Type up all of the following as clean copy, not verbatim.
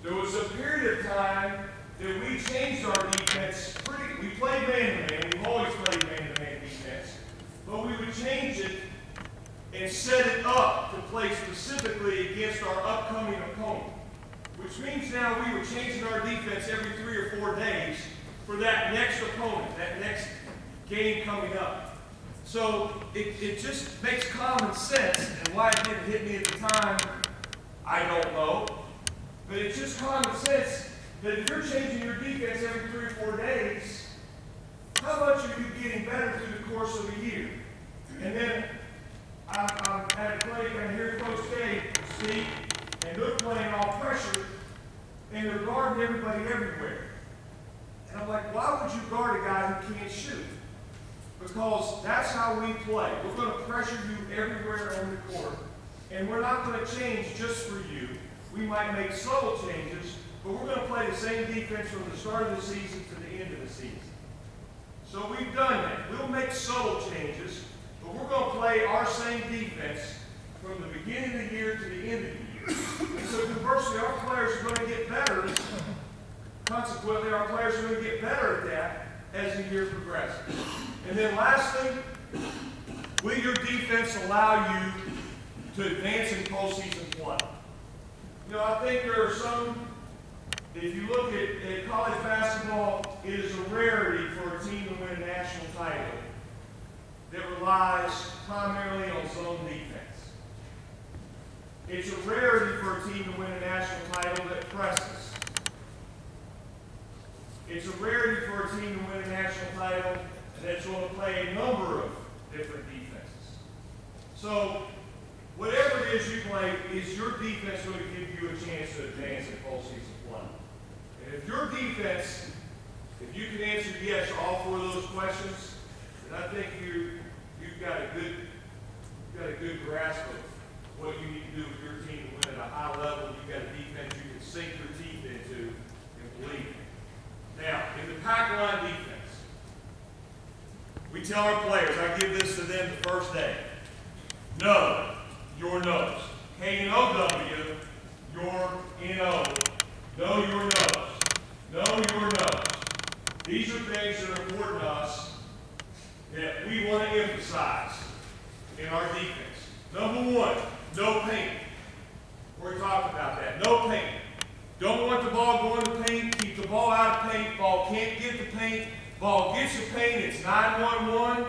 There was a period of time that we changed our defense we played man-to-man. We've always played man-to-man defense. But we would change it and set it up to play specifically against our upcoming opponent. Which means now we were changing our defense every 3 or 4 days for that next opponent, that next game coming up. So it just makes common sense, and why it didn't hit me at the time, I don't know. But it's just common sense that if you're changing your defense every 3 or 4 days, how much are you getting better through the course of a year? And then I'm at a play, and hear Coach K speak, and they're playing all pressure, and they're guarding everybody everywhere. And I'm like, why would you guard a guy who can't shoot? Because that's how we play. We're going to pressure you everywhere on the court, and we're not going to change just for you. We might make subtle changes, but we're going to play the same defense from the start of the season to the end of the season. So we've done that. We'll make subtle changes, but we're going to play our same defense from the beginning of the year to the end of the year. And so conversely, our players are going to get better. Consequently, our players are going to get better at that as the year progresses. And then lastly, will your defense allow you to advance in postseason play? You know, I think there are some, if you look at college basketball, it is a rarity for a team to win a national title that relies primarily on zone defense. It's a rarity for a team to win a national title that presses. It's a rarity for a team to win a national title that's going to play a number of different defenses. So, whatever it is you play, is your defense going to give you a chance to advance in postseason play? And if your defense, if you can answer yes to all 4 of those questions, then I think you've got a good grasp of what you need to do with your team to win at a high level. You've got a defense you can sink your teeth into and believe in. Now, in the Packline defense, we tell our players, I give this to them the first day, know your nose. K-N-O-W, your N-O. Know your nose. Know your nose. These are things that are important to us that we want to emphasize in our defense. Number 1, no paint. We talked about that. No paint. Don't want the ball going to paint. Keep the ball out of paint. Ball can't get the paint. Ball gets the paint. It's 911.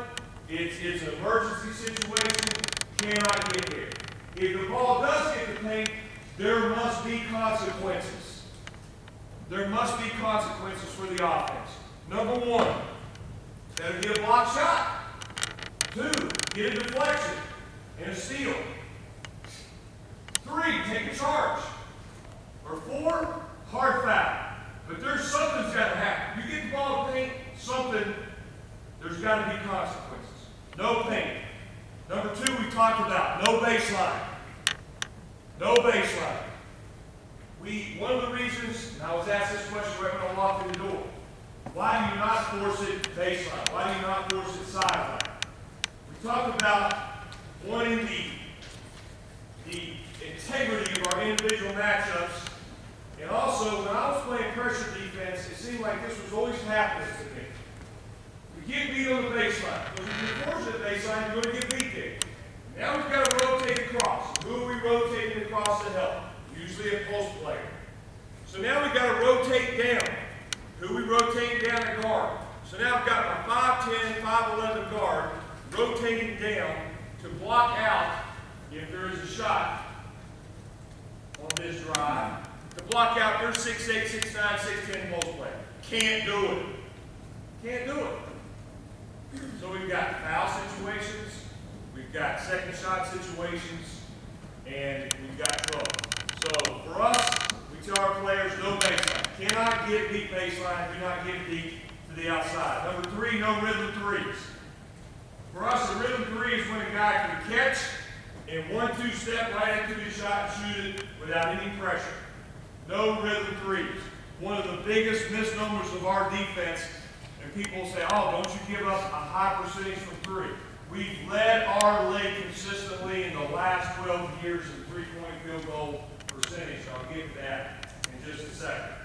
It's an emergency situation. Cannot get there. If the ball does get the paint, there must be consequences. There must be consequences for the offense. Number 1, that'll get a block shot. 2, get a deflection and a steal. 3, take a charge. Or 4, hard foul. But something's got to happen. You get the ball to paint, there's got to be consequences. No paint. Number 2, we talked about no baseline. No baseline. One of the reasons, and I was asked this question right when I walked in the door, why do you not force it baseline? Why do you not force it sideline? We talked about wanting the integrity of our individual matchups, and also when I was playing pressure defense, it seemed like this was always happening to me. We get beat on the baseline. Because if you force it baseline, you're going to get beat there. Now we've got to rotate across. Who are we rotating across to help? Usually a post player. So now we've got to rotate down. Who are we rotating down at guard? So now I've got my 5'10", 5'11" guard rotating down to block out if there is a shot on this drive. To block out their 6'8", 6'9", 6'10" post player. Can't do it. Can't do it. So we've got foul situations, we've got second shot situations, and we've got trouble. So for us, we tell our players no baseline. Cannot get deep baseline, do not get deep to the outside. Number 3, no rhythm threes. For us, a rhythm 3 is when a guy can catch and 1-2 step right into the shot and shoot it without any pressure. No rhythm 3s. One of the biggest misnomers of our defense, and people say, oh, don't you give up a high percentage from 3. We've led our league consistently in the last 12 years in three-point field goal percentage. I'll get to that in in just a second.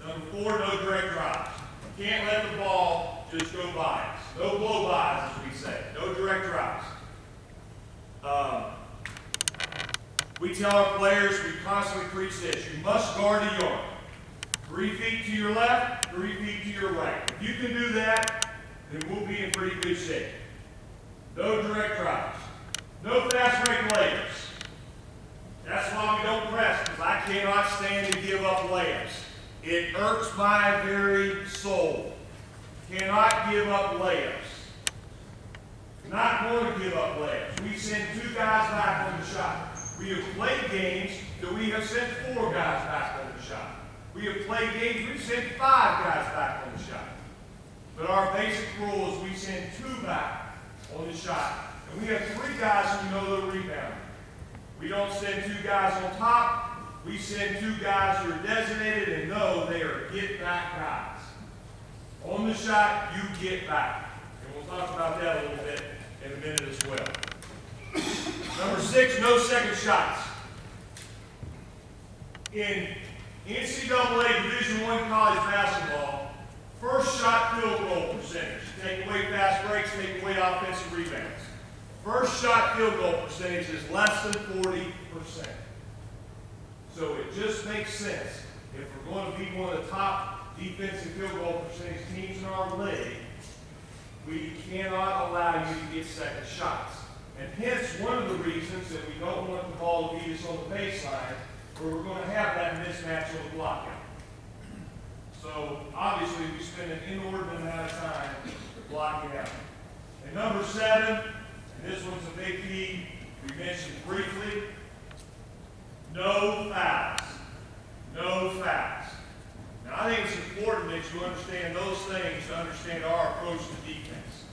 Number 4, no direct drives. You can't let the ball just go by us. No blow-bys, as we say. No direct drives. We tell our players, we constantly preach this, you must guard the yard. 3 feet to your left, 3 feet to your right. If you can do that, then we'll be in pretty good shape. No direct drives. No fast break layups. That's why we don't press, because I cannot stand to give up layups. It irks my very soul. Cannot give up layups. Not going to give up layups. We send 2 guys back on the shot. We have played games that we have sent 4 guys back on the shot. We have played games we've sent 5 guys back on the shot. But our basic rule is we send 2 back on the shot. And we have 3 guys who know the rebound. We don't send 2 guys on top. We send 2 guys who are designated and know they are get-back guys. On the shot, you get back. And we'll talk about that a little bit in a minute as well. Number 6, no second shots. In NCAA Division I college basketball, first shot field goal percentage. Take away fast breaks, take away offensive rebounds. First shot field goal percentage is less than 40%. So it just makes sense. If we're going to be one of the top defensive field goal percentage teams in our league, we cannot allow you to get second shots. And hence one of the reasons that we don't want the ball to beat us on the baseline, where we're going to have that mismatch on the block out. So obviously we spend an inordinate amount of time blocking out. And number 7, and this one's a big key, we mentioned briefly, no fouls. No fouls. Now I think it's important that you understand those things to understand our approach to defense.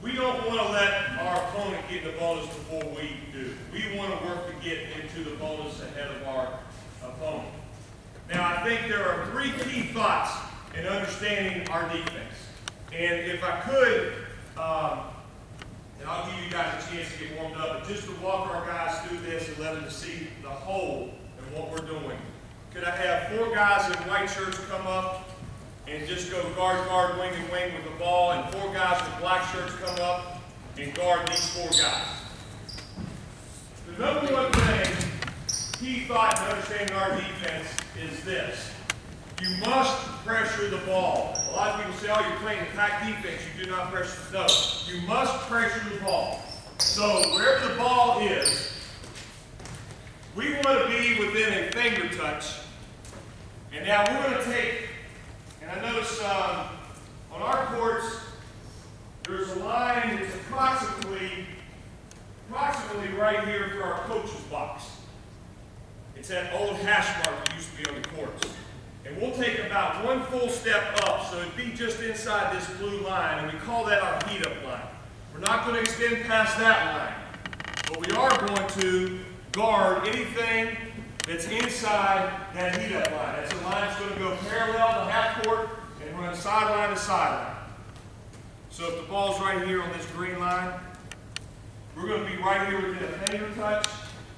We don't want to let our opponent get the bonus before we do. We want to work to get into the bonus ahead of our opponent. Now I think there are 3 key thoughts in understanding our defense. And if I could, and I'll give you guys a chance to get warmed up, but just to walk our guys through this and let them see the whole and what we're doing. Could I have 4 guys in white shirts come up and just go guard, wing, and wing with the ball, and 4 guys with black shirts come up and guard these 4 guys. The number 1 thing, key thought in understanding our defense is this. You must pressure the ball. A lot of people say, oh, you're playing attack defense, you do not pressure. No, you must pressure the ball. So wherever the ball is, we want to be within a finger touch. And now we're going to take, and I notice on our courts, there's a line that's approximately right here for our coach's box. It's that old hash mark that used to be on the courts. And we'll take about 1 full step up, so it'd be just inside this blue line, and we call that our heat-up line. We're not going to extend past that line, but we are going to guard anything that's inside that heat-up line. That's a line that's going to go parallel to half court and run sideline to sideline. So if the ball's right here on this green line, we're going to be right here within a finger touch,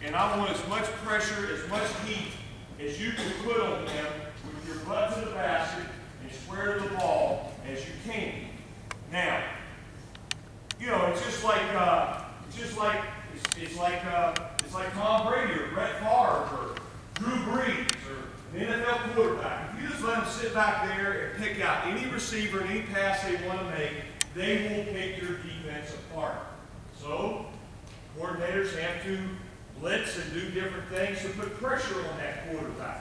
and I want as much pressure, as much heat as you can put on them with your butt to the basket and square to the ball as you can. Now, you know, it's like Tom Brady or Brett Favre or Drew Brees or an NFL quarterback. If you just let them sit back there and pick out any receiver and any pass they want to make, they will pick your defense apart. So, coordinators have to blitz and do different things to put pressure on that quarterback.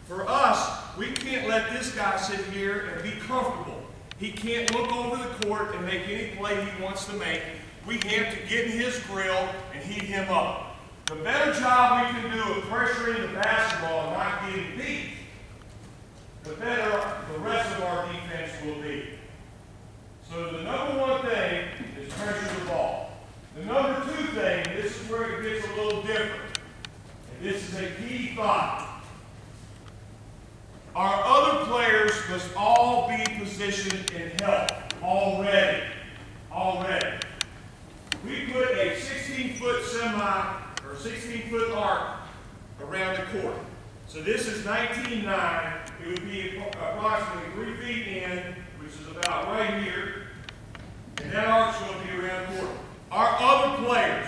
For us, we can't let this guy sit here and be comfortable. He can't look over the court and make any play he wants to make. We have to get in his grill and heat him up. The better job we can do of pressuring the basketball and not getting beat, the better the rest of our defense will be. So the number 1 thing is pressure the ball. The number 2 thing, this is where it gets a little different, and this is a key thought. Our other players must all be positioned in help already. We put a 16-foot 16-foot arc around the court. So this is 19.9. It would be approximately 3 feet in, which is about right here. And that arc's going to be around the corner. Our other players,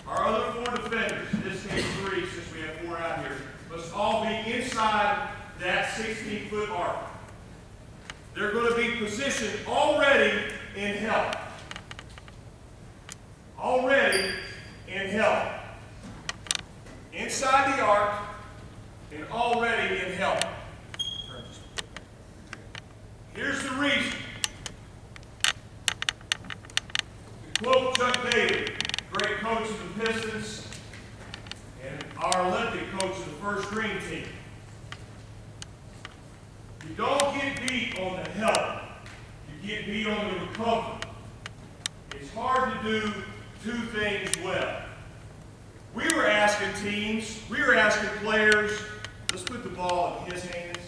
our other 4 defenders, in this case 3 since we have 4 out here, must all be inside that 16-foot arc. They're going to be positioned already in help. Already in help. Inside the arc and already in help. Here's the reason. To quote Chuck Daly, great coach of the Pistons and our Olympic coach of the first Dream Team. You don't get beat on the help. You get beat on the recovery. It's hard to do 2 things well. We were asking teams, we were asking players, let's put the ball in his hands.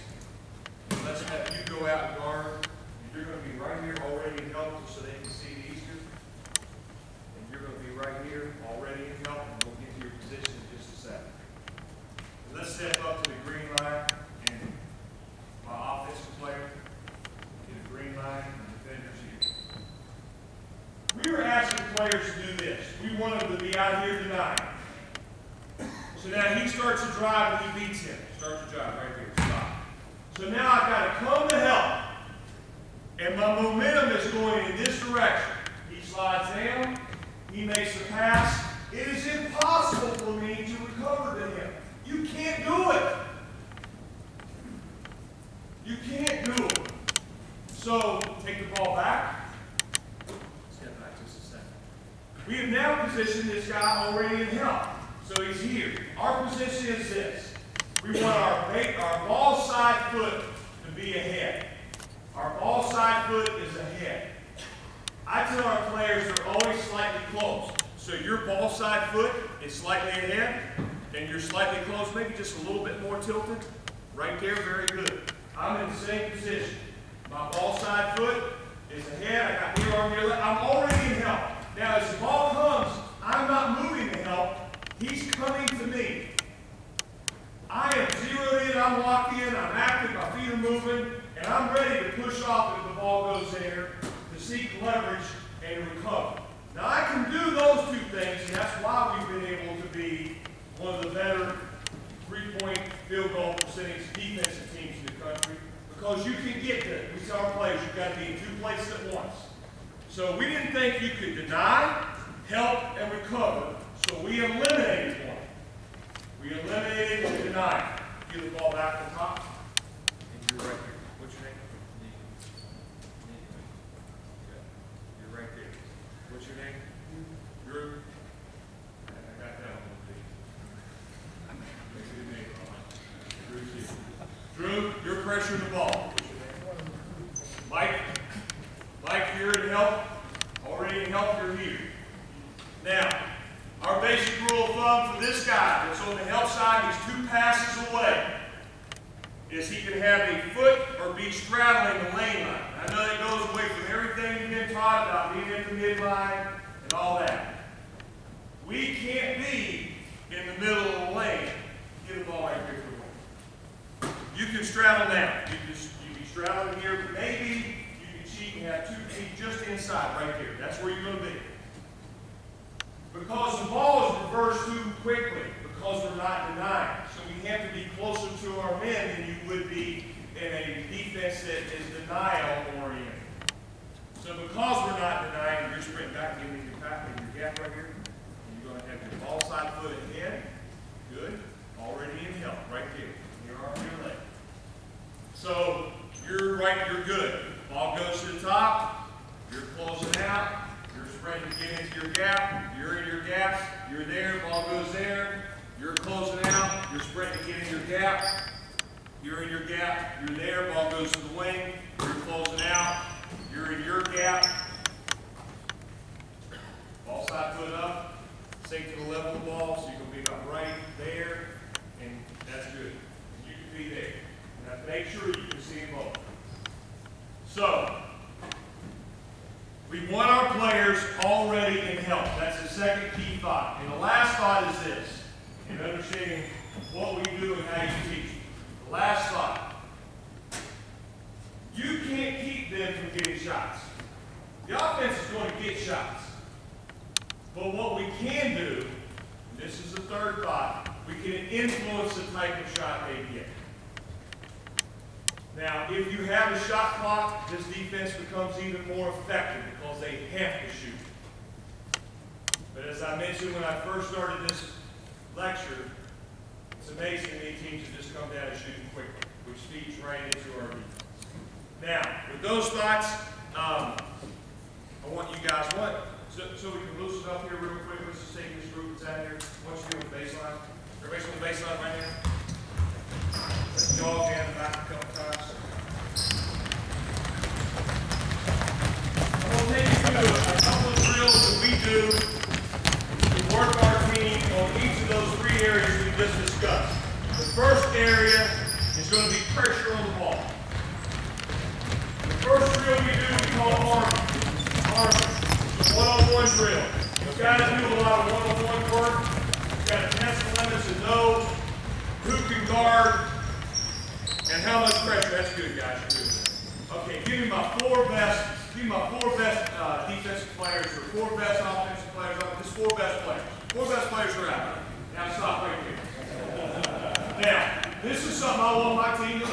Let's have you go out and guard. You're going to be right here already in help so they can see the Easter. And you're going to be right here already in help, and we'll get to your position in just a second. Let's step up to the green line, and my offensive player get a green line, and defenders here. We were asking players to do this. We want them to be out here tonight. So now he starts to drive and he beats him. Starts to drive right there. Stop. So now I've got to come to help. And my momentum is going in this direction. He slides down. He makes the pass. It is impossible for me to recover to him. You can't do it. You can't do it. So take the ball back. Step back just a second. We have now positioned this guy already in help. So he's here. Our position is this. We want our ball side foot to be ahead. Our ball side foot is ahead. I tell our players they're always slightly close. So your ball side foot is slightly ahead, and you're slightly close, maybe just a little bit more tilted. Right there, very good. I'm in the same position. My ball side foot is ahead. I got here on your left. I'm already in help. Now, as the ball comes, I'm not moving to help. He's coming to me. I am zeroed in, I'm locked in, I'm active, my feet are moving, and I'm ready to push off if the ball goes there to seek leverage and recover. Now I can do those 2 things, and that's why we've been able to be one of the better 3-point field goal percentage defensive teams in the country, because you can get there. We tell our players you've got to be in 2 places at once. So we didn't think you could deny, help, and recover. So we eliminated one. We eliminated the denial. Give the ball back on top. And you're right here. What's your name? You're right there. What's your name? Drew. I got that one. Make a good name. Drew, you're pressuring the ball. What's your name? Mike. Mike, you're in help. Already in help, you're here. Now, our basic rule of thumb for this guy that's on the help side, he's 2 passes away, is he can have a foot or be straddling the lane line. I know that goes away from everything you've been taught about being at the midline and all that. We can't be in the middle of the lane. Get the ball right here for one. You can straddle now. You can straddle here, but maybe you can cheat and have 2 feet just inside right there. That's where you're going to be. Because the ball is reversed too quickly, because we're not denying. So we have to be closer to our men than you would be in a defense that is denial-oriented. So because we're not denying, you're sprinting back, giving your back and your gap right here. And you're going to have your ball side foot ahead. Good. Already in help, right there. Your arm, your leg. So you're right, you're good. Ball goes to the top. You're closing out. You're sprinting to get into your gap. You're in your gaps. You're there. Ball goes there. You're closing out. You're sprinting to get in your gap. You're in your gap. You're there. Ball goes to the wing. You're closing out. You're in your gap. Ball side foot up. Sink to the level of the ball, so you're going to be about right there, and that's good. You can be there. Now make sure you can see them both. So, we want our players already in help. That's the second key thought. And the last thought is this, in understanding what we do and how you teach. Last thought. You can't keep them from getting shots. The offense is going to get shots. But what we can do, and this is the third thought, we can influence the type of shot they get. Now, if you have a shot clock, this defense becomes even more effective because they have to shoot. But as I mentioned when I first started this lecture, it's amazing to me teams that just come down and shoot quickly, which feeds right into our defense. Now, with those thoughts, I want you guys, so we can loosen up here real quick. Let's just take this group that's out here. What's you doing with baseline? Everybody's on the baseline right now? Let's jog down the back a couple times. I'm going to take you through a couple of drills that we do to work our team on each of those three areas we just discussed. The first area is going to be pressure on the ball. The first drill we do, we call arming. It's a one-on-one drill. You've got to do a lot of one-on-one work. You've got to test the limits and know who can guard and how much pressure. That's good, guys. You're good. Okay, give me my four best defensive players or four best offensive players. Just four best players. Four best players are out. Now stop right here. Now, this is something I want my team to